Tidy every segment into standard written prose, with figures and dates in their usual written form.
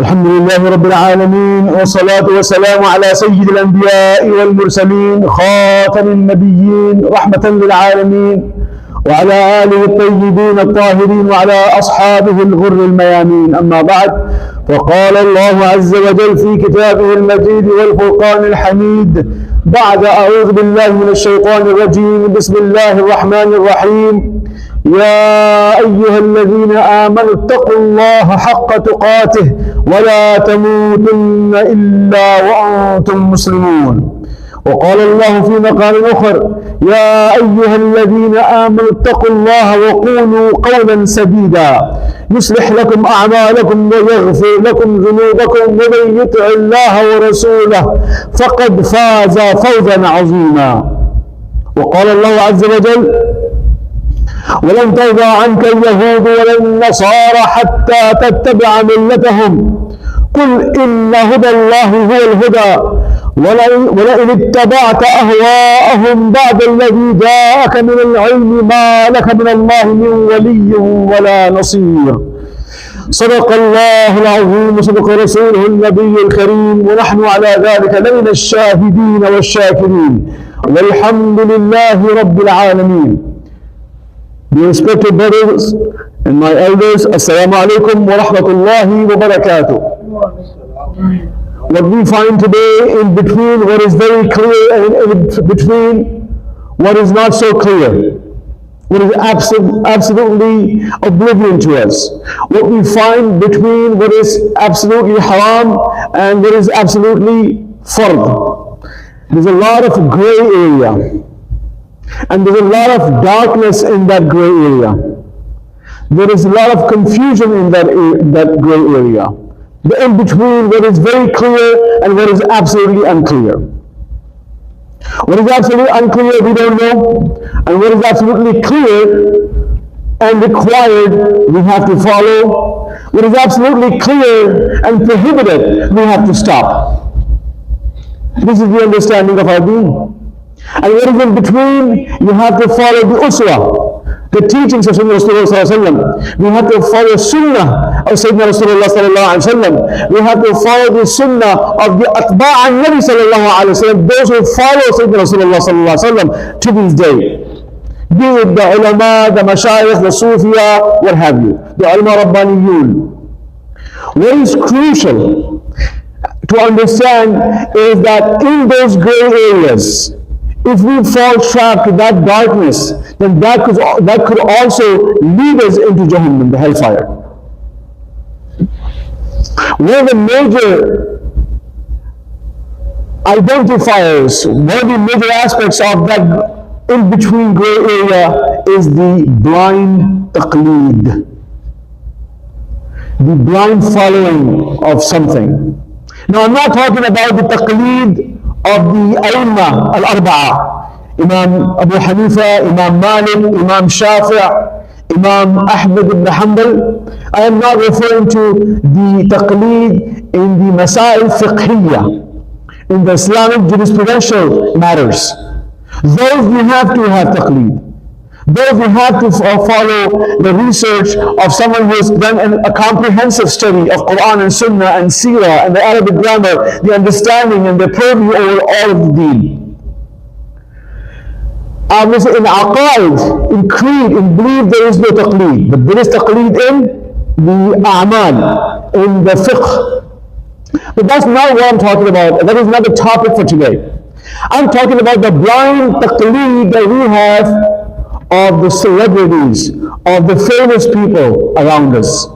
الحمد لله رب العالمين، والصلاة والسلام على سيد الأنبياء والمرسلين خاتم النبيين رحمة للعالمين، وعلى آله الطيبين الطاهرين وعلى أصحابه الغر الميامين. أما بعد، فقال الله عز وجل في كتابه المجيد والفرقان الحميد بعد أعوذ بالله من الشيطان الرجيم: بسم الله الرحمن الرحيم. يا أيها الذين آمنوا اتقوا الله حق تقاته ولا تموتن إلا وأنتم مسلمون. وقال الله في مقام آخر: يا أيها الذين آمنوا اتقوا الله وقولوا قولا سديدا يصلح لكم أعمالكم ويغفر لكم ذنوبكم، ومن يطع الله ورسوله فقد فاز فوزا عظيما. وقال الله عز وجل: ولن ترضى عنك اليهود ولا النصارى حتى تتبع ملتهم، قل إن هدى الله هو الهدى ولئن اتبعت أهواءهم بعد الذي جاءك من العلم ما لك من الله من ولي ولا نصير. صدق الله العظيم وصدق رسوله النبي الكريم، ونحن على ذلك لمن الشاهدين والشاكرين، والحمد لله رب العالمين. Dear respected brothers and my elders, Assalamu alaikum wa rahmatullahi wa barakatuh. What we find today in between what is very clear and in between what is not so clear, what is absolutely oblivion to us, what we find between what is absolutely haram and what is absolutely fard. There's a lot of gray area. And there's a lot of darkness in that gray area. There is a lot of confusion in that gray area. The in-between what is very clear and what is absolutely unclear. What is absolutely unclear we don't know, and what is absolutely clear and required we have to follow. What is absolutely clear and prohibited we have to stop. This is the understanding of our deen. And what is in between, you have to follow the uswa, the teachings of Sayyidina Rasulullah. We have to follow sunnah of Sayyidina Rasulullah. We have to follow the sunnah of the atba' al-Nabi sallallahu alayhi wa sallam, those who follow Sayyidina Rasulullah to this day. Be it the ulama, the mashayikh, the sufiya, what have you, the ulama rabbaniyun. What is crucial to understand is that in those gray areas, if we fall trap to that darkness, then that could also lead us into Jahannam, the hellfire. One of the major identifiers, one of the major aspects of that in-between gray area is the blind taqleed, the blind following of something. Now, I'm not talking about the taqleed of the A'immah al-Arba'a, Imam Abu Hanifa, Imam Malik, Imam Shafi', Imam Ahmad ibn Hanbal. I am not referring to the taqleed in the Masail Fiqhiyya, in the Islamic jurisprudential matters. Those you have to have taqleed. Those you have to follow the research of someone who has done a comprehensive study of Quran and Sunnah and Seerah and the Arabic grammar, the understanding and the purview over all of the deen. Obviously in aqaid, in creed, in belief there is no taqleed, but there is taqleed in the a'mal, in the fiqh. But that's not what I'm talking about. That is not the topic for today. I'm talking about the blind taqleed that we have of the celebrities, of the famous people around us.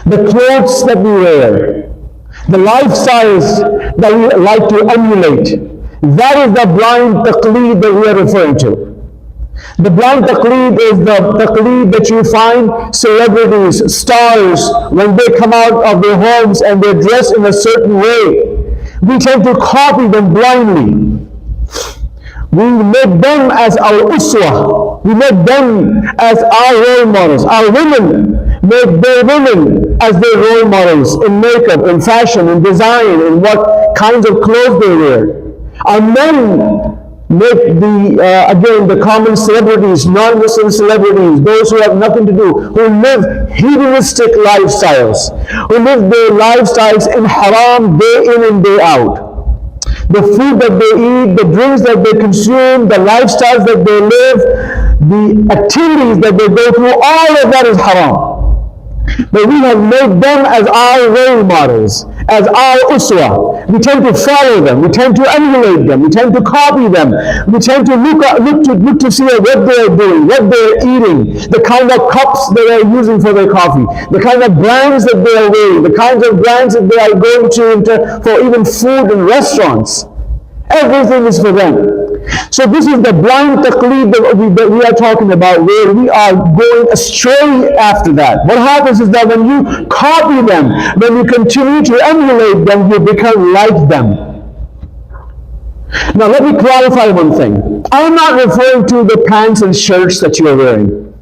The clothes that we wear, the lifestyles that we like to emulate, that is the blind taqleed that we are referring to. The blind taqleed is the taqleed that you find celebrities, stars, when they come out of their homes and they're dressed in a certain way. We tend to copy them blindly. We make them as our uswa. We make them as our role models. Our women make their women as their role models in makeup, in fashion, in design, in what kinds of clothes they wear. Our men make again, the common celebrities, non-Muslim celebrities, those who have nothing to do, who live hedonistic lifestyles, who live their lifestyles in haram day in and day out. The food that they eat, the drinks that they consume, the lifestyles that they live, the activities that they go through, all of that is haram. But we have made them as our role models, as our uswa. We tend to follow them, we tend to emulate them, we tend to copy them, we tend to look to see what they are doing, what they are eating, the kind of cups they are using for their coffee, the kind of brands that they are wearing, the kinds of brands that they are going to for even food in restaurants. Everything is for them. So this is the blind taqleed that we are talking about, where we are going astray after that. What happens is that when you copy them, when you continue to emulate them, you become like them. Now let me clarify one thing. I'm not referring to the pants and shirts that you are wearing.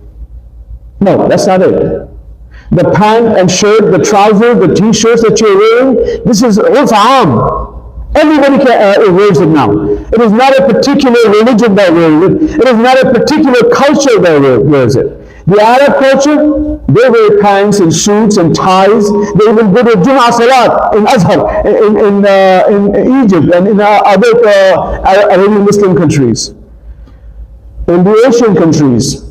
No, that's not it. The pant and shirt, the trousers, the t-shirts that you're wearing, this is am. Everybody wears it now. It is not a particular religion that wears it. It is not a particular culture that wears it. The Arab culture, they wear pants and suits and ties. They even go to Jum'ah Salat in Azhar, in Egypt and in other Arabian Muslim countries, in the Asian countries.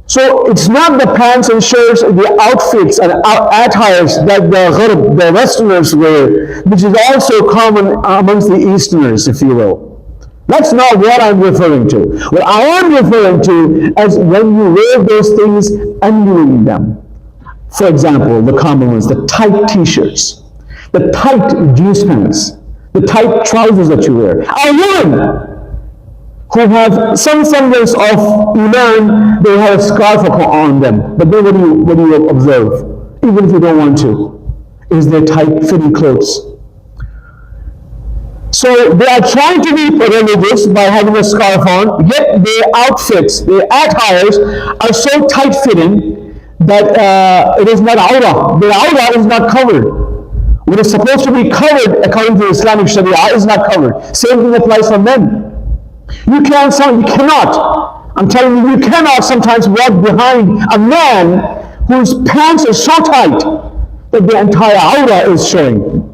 So it's not the pants and shirts, the outfits and attires that the Westerners wear, which is also common amongst the Easterners, if you will. That's not what I'm referring to. What I am referring to is when you wear those things, emulating them. For example, the common ones, the tight t-shirts, the tight jeans pants, the tight trousers that you wear. A woman who have some semblance of iman, they have a scarf on them. But then what do you observe? Even if you don't want to, is their tight fitting clothes. So they are trying to be religious by having a scarf on, yet their outfits, their attires are so tight fitting that it is not awrah. Their awrah is not covered. What is supposed to be covered according to Islamic Sharia is not covered. Same thing applies for men. You cannot, I'm telling you, you cannot sometimes walk behind a man whose pants are so tight that the entire awrah is showing.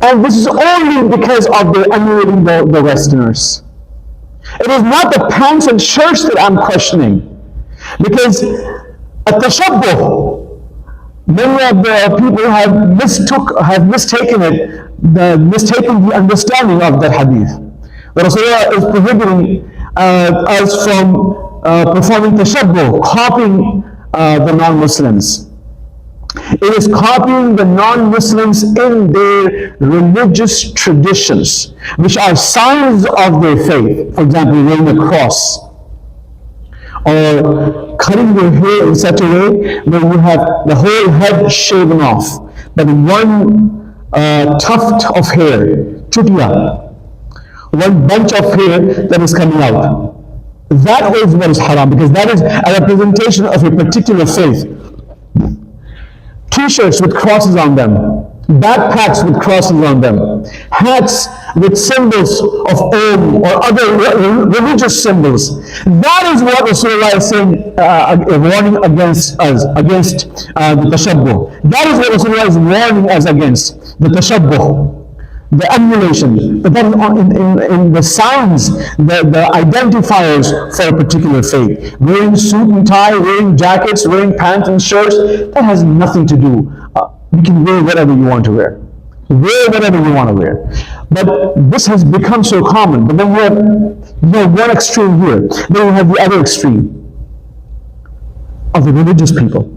And this is only because of their emulating the Westerners. It is not the pants and shirts that I'm questioning, because at-tashabbuh, many of the people have mistaken the understanding of that hadith. The Rasulullah is prohibiting us from performing tashabbuh, copying the non-Muslims. It is copying the non-Muslims in their religious traditions, which are signs of their faith. For example, wearing a cross, or cutting your hair in such a way where you have the whole head shaven off, but one tuft of hair, chutiya, one bunch of hair that is coming out. That is what is haram, because that is a representation of a particular faith. T-shirts with crosses on them, backpacks with crosses on them, hats with symbols of Om or other religious symbols. That is what Rasulullah is saying, warning against us, against the tashabbuh. That is what Rasulullah is warning us against, the tashabbuh, the emulation. But that is in the signs, the identifiers for a particular faith. Wearing suit and tie, wearing jackets, wearing pants and shirts, that has nothing to do. You can wear whatever you want to wear. Wear whatever you want to wear. But this has become so common. But then you have one extreme here. Then you have the other extreme of the religious people.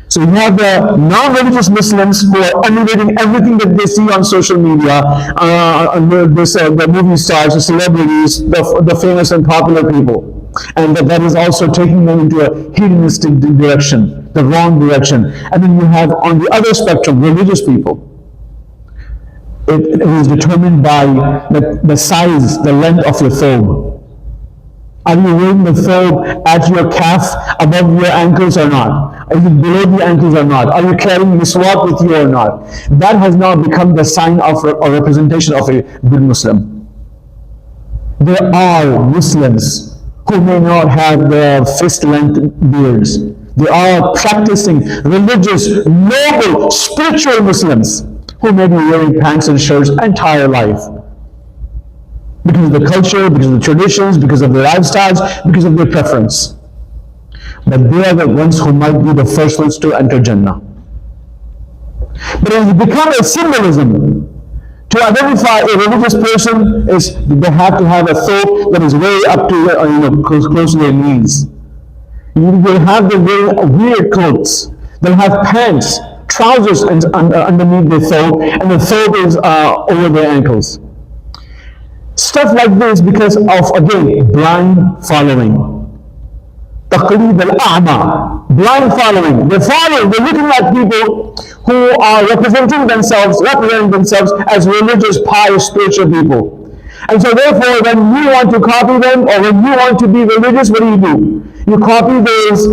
So you have the non-religious Muslims who are emulating everything that they see on social media, the movie stars, the celebrities, the famous and popular people. And that is also taking them into a hedonistic direction, the wrong direction. And then you have on the other spectrum, religious people. It is determined by the size, the length of your thobe. Are you wearing the thobe at your calf, above your ankles or not? Are you below the ankles or not? Are you carrying miswak with you or not? That has now become the sign of or representation of a good Muslim. There are Muslims who may not have the fist-length beards. They are practicing religious, noble, spiritual Muslims who may be wearing pants and shirts entire life. Because of the culture, because of the traditions, because of their lifestyles, because of their preference. But they are the ones who might be the first ones to enter Jannah. But it has become a symbolism. To identify a religious person is they have to have a thought that is way up to close to their knees. They have the very weird clothes. They'll have pants, trousers underneath their throat, and the throat is over their ankles. Stuff like this because of, again, blind following. Taqleed al-a'ma, blind following. They're following, they're looking at people who are representing themselves as religious, pious, spiritual people. And so therefore, when you want to copy them, or when you want to be religious, what do? You copy those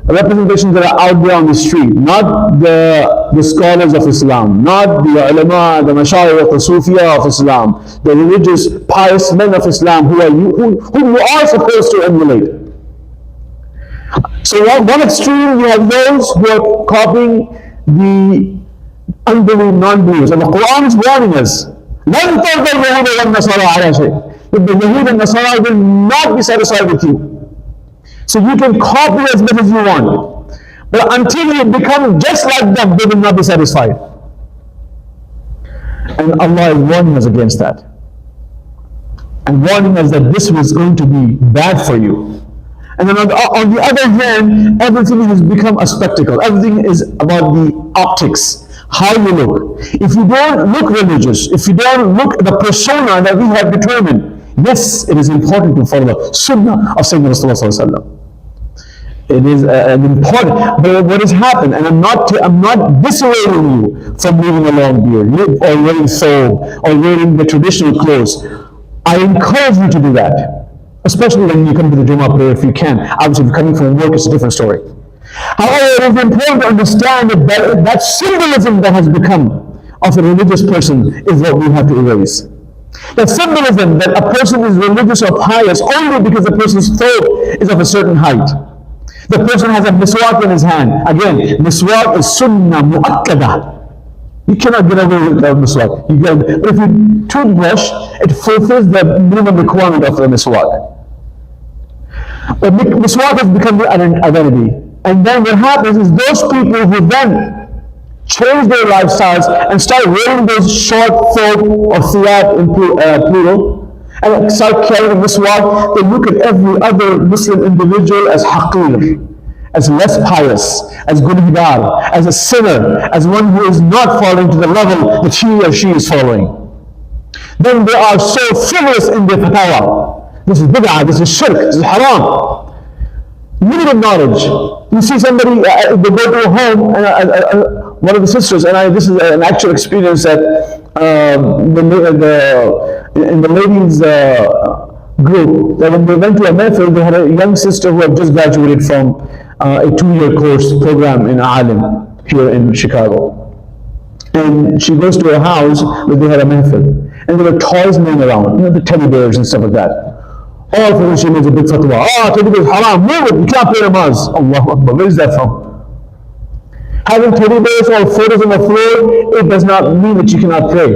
representations that are out there on the street, not the scholars of Islam, not the ulama, the mashayikh, the sufiya of Islam, the religious, pious men of Islam who you are supposed to emulate. So one extreme, you have those who are copying the unbelieving non-believers. And the Quran is warning us, لَن تَرْضَى الْيَهُودَ وَالنَّصَارَى عَلَىٰ شَيْءٍ. That the Yahud and Nasara will not be satisfied with you. So you can copy as much as you want. But until you become just like them, they will not be satisfied. And Allah is warning us against that. And warning us that this was going to be bad for you. And then on the other hand, everything has become a spectacle. Everything is about the optics, how you look. If you don't look religious, if you don't look at the persona that we have determined, yes, it is important to follow the sunnah of Sayyidina Rasulullah. It is an important, but what has happened, and I'm not dissuading you from leaving a long beard, or wearing thobe, or wearing the traditional clothes. I encourage you to do that. Especially when you come to the Jummah prayer, if you can. Obviously, if you're coming from work, it's a different story. However, it is important to understand that symbolism that has become of a religious person is what we have to erase. The symbolism that a person is religious or pious only because the person's throat is of a certain height. The person has a miswak in his hand. Again, miswak is sunnah mu'akkada. You cannot get away with miswak. But if you toothbrush, it fulfills the minimum requirement of the miswak. But miswak has become the identity. And then what happens is those people who then change their lifestyles and start wearing those short throat or thiyab in plural, and start carrying miswak, they look at every other Muslim individual as haqir, as less pious, as gunhidar, as a sinner, as one who is not falling to the level that he or she is following. Then they are so frivolous in their fatawa. This is bid'ah, this is shirk, this is haram. Limited knowledge. You see somebody, they go to a home, and one of the sisters, and this is an actual experience that in the ladies' group, that when they went to a mehfil, they had a young sister who had just graduated from a 2-year course program in Alim here in Chicago. And she goes to a house where they had a mehfil. And there were toys laying around, the teddy bears and stuff like that. All for which she makes a big fatwa. Teddy bears haram, move it, you can't play namaz. Allahu Akbar, where is that from? Having teddy bears or photos on the floor, it does not mean that you cannot pray.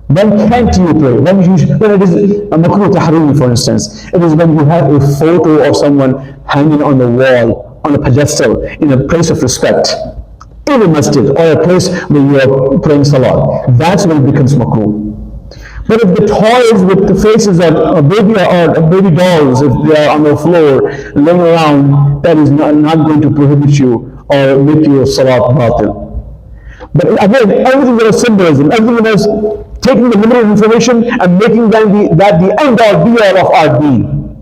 When can't you pray? When it is a makruh tahrimi, for instance. It is when you have a photo of someone hanging on the wall, on a pedestal, in a place of respect, in a masjid, or a place where you are praying salah. That's when it becomes makruh. But if the toys with the faces of baby dolls, if they are on the floor, laying around, that is not going to prohibit you or make you a salat batil. But again, everything that is symbolism, everything that is taking the limited information and making that the end all be all of our deen.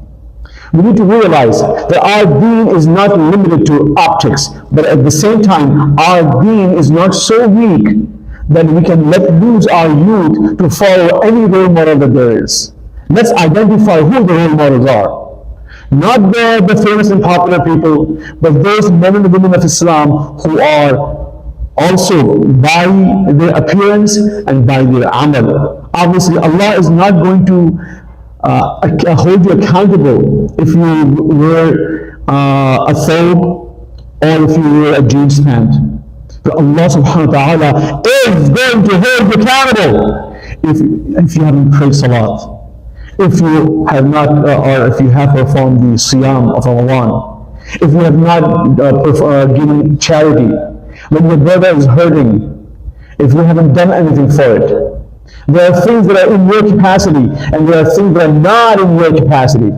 We need to realize that our deen is not limited to optics, but at the same time, our deen is not so weak that we can let lose our youth to follow any role model that there is. Let's identify who the role models are. Not the famous and popular people, but those men and women of Islam who are also by their appearance and by their amal. Obviously, Allah is not going to hold you accountable if you wear a thobe or if you wear a jeans pant. But Allah subhanahu wa ta'ala is going to hold you accountable if you haven't prayed salat, if you have not, or if you have performed the siyam of Ramadan, if you have not given charity, when your brother is hurting, if you haven't done anything for it. There are things that are in your capacity, and there are things that are not in your capacity.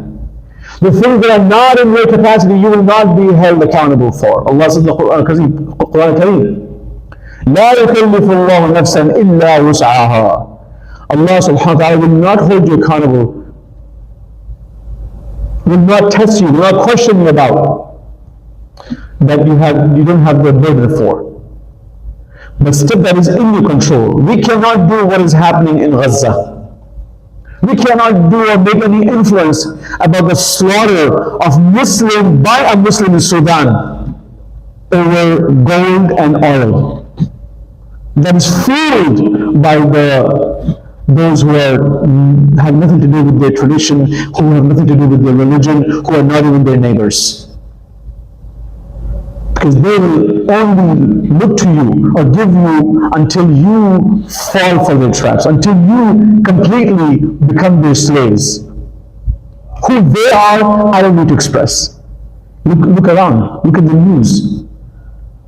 The things that are not in your capacity, you will not be held accountable for. Allah says in the Quran Kareem, لا يكلف الله نفسا إلا وسعها. Allah subhanahu wa ta'ala will not hold you accountable, will not test you, will not question you about that you don't have the burden for. But stuff that is in your control. We cannot do what is happening in Gaza. We cannot do or make any influence about the slaughter of Muslim by a Muslim in Sudan over gold and oil. That is fueled by those who have nothing to do with their tradition, who have nothing to do with their religion, who are not even their neighbors. Because they will only look to you or give you until you fall for their traps, until you completely become their slaves. Who they are, I don't need to express. Look around, look at the news.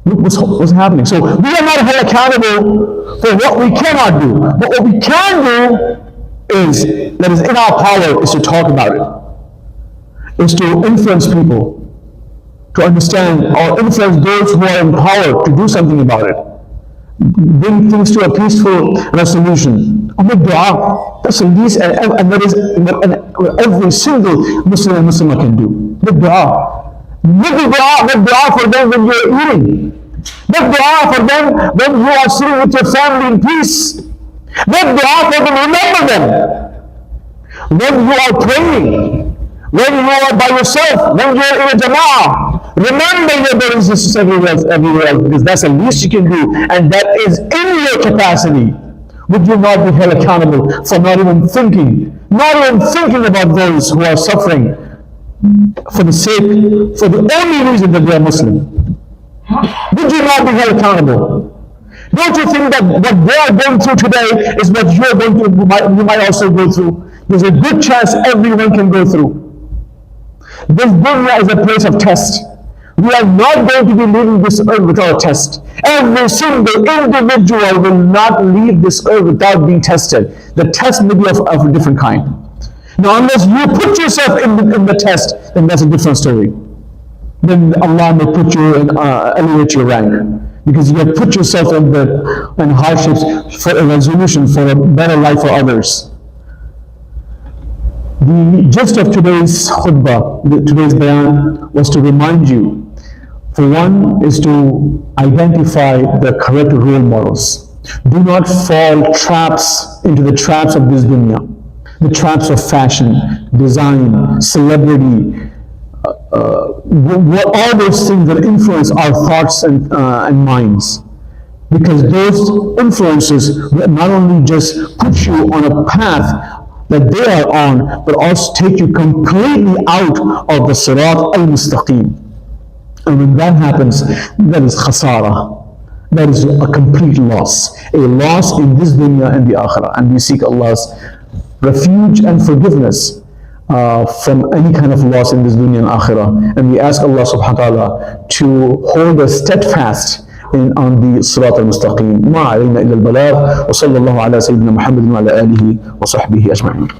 Look what's happening. So we are not held accountable for what we cannot do. But what we can do is, that is in our power, is to talk about it. Is to influence people, to understand or influence those who are in power to do something about it. Bring things to a peaceful resolution. Make dua. That's the least, and that is what every single Muslim and Muslimah can do. Make dua. Make dua for them when you're eating. Make dua for them when you are sitting with your family in peace. Make dua for them, remember them. When you are praying, when you are by yourself, when you are in a jama'ah, remember your brothers and sisters everywhere else, because that's the least you can do, and that is in your capacity. Would you not be held accountable for not even thinking about those who are suffering for the only reason that they are Muslim? Would you not be held accountable? Don't you think that what they are going through today is what you might also go through? There's a good chance everyone can go through. This dunya is a place of test. We are not going to be leaving this earth without a test. Every single individual will not leave this earth without being tested. The test may be of a different kind. Now, unless you put yourself in the test, then that's a different story. Then Allah may put you in, elevate your rank, because you have put yourself in hardships for a resolution, for a better life for others. The gist of today's khutbah, today's bayan, was to remind you, for one, is to identify the correct role models. Do not fall into the traps of this dunya, the traps of fashion, design, celebrity, all those things that influence our thoughts and minds. Because those influences not only just put you on a path that they are on, but also take you completely out of the sirat al-mustaqim. And when that happens, that is khasara. That is a complete loss. A loss in this dunya and the akhirah. And we seek Allah's refuge and forgiveness from any kind of loss in this dunya and akhirah. And we ask Allah subhanahu wa ta'ala to hold us steadfast on the Sirat al-Mustaqim. Ma alayna illa al-balagh, wa sallallahu ala Sayyidina Muhammadin wa ala alihi wa sahbihi ajma'in.